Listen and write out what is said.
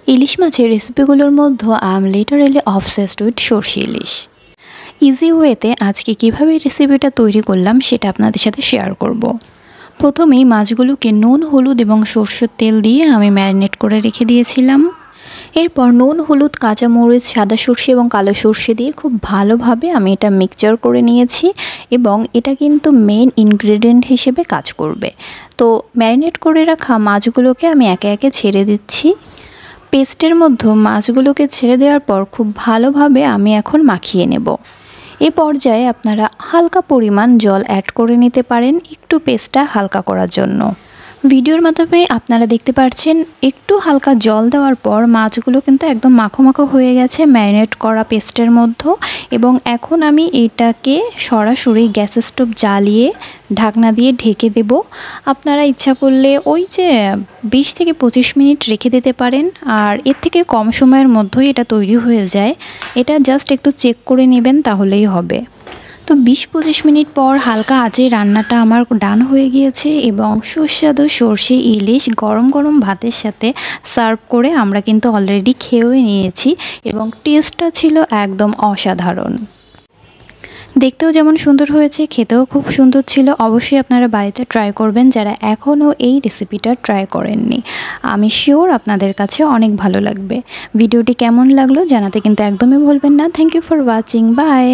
ইলিশ মাছের রেসিপিগুলোর মধ্যে I am literally obsessed with সরষে ইলিশ। ইজি ওয়েতে আজকে কীভাবে রেসিপিটা তৈরি করলাম সেটা আপনাদের সাথে শেয়ার করব। প্রথমেই মাছগুলোকে নুন, হলুদ এবং সরষের তেল দিয়ে আমি ম্যারিনেট করে রেখে দিয়েছিলাম। এরপর নুন, হলুদ, কাঁচামরিচ, সাদা সরষে এবং কালো সরষে দিয়ে খুব ভালোভাবে আমি এটা মিক্সচার করে নিয়েছি এবং এটা কিন্তু মেইন ইনগ্রেডিয়েন্ট হিসেবে কাজ করবে। তো ম্যারিনেট করে রাখা মাছগুলোকে আমি একে একে ছেড়ে দিচ্ছি। পেস্টের মধ্যে মাছগুলোকে ছেড়ে দেওয়ার পর খুব ভালোভাবে আমি এখন মাখিয়ে নেব। এই পর্যায়ে আপনারা হালকা পরিমাণ জল অ্যাড করে নিতে পারেন একটু পেস্টটা হালকা করার জন্য। ভিডিওর মাধ্যমে আপনারা দেখতে পাচ্ছেন একটু হালকা জল দেওয়ার পর মাছগুলো কিন্তু একদম মাখো মাখো হয়ে গেছে ম্যারিনেট করা পেস্টের মধ্যে। এবং এখন আমি এটাকে সরাসরি গ্যাস স্টোভ জ্বালিয়ে ঢাকনা দিয়ে ঢেকে দেব। আপনারা ইচ্ছা করলে ওই যে 20 থেকে 25 মিনিট রেখে দিতে পারেন, আর এর থেকে কম সময়ের মধ্যেই এটা তৈরি হয়ে যায়। এটা জাস্ট একটু চেক করে নেবেন তাহলেই হবে। তো 20-25 মিনিট পর হালকা আঁচে রান্নাটা আমার ডান হয়ে গিয়েছে এবং সুস্বাদু সরষে ইলিশ গরম গরম ভাতের সাথে সার্ভ করে আমরা কিন্তু অলরেডি খেয়েও নিয়েছি এবং টেস্টটা ছিল একদম অসাধারণ। দেখতেও যেমন সুন্দর হয়েছে, খেতেও খুব সুন্দর ছিল। অবশ্যই আপনারা বাড়িতে ট্রাই করবেন যারা এখনও এই রেসিপিটা ট্রাই করেননি। আমি শিওর আপনাদের কাছে অনেক ভালো লাগবে। ভিডিওটি কেমন লাগলো জানাতে কিন্তু একদমই ভুলবেন না। Thank you for watching. By.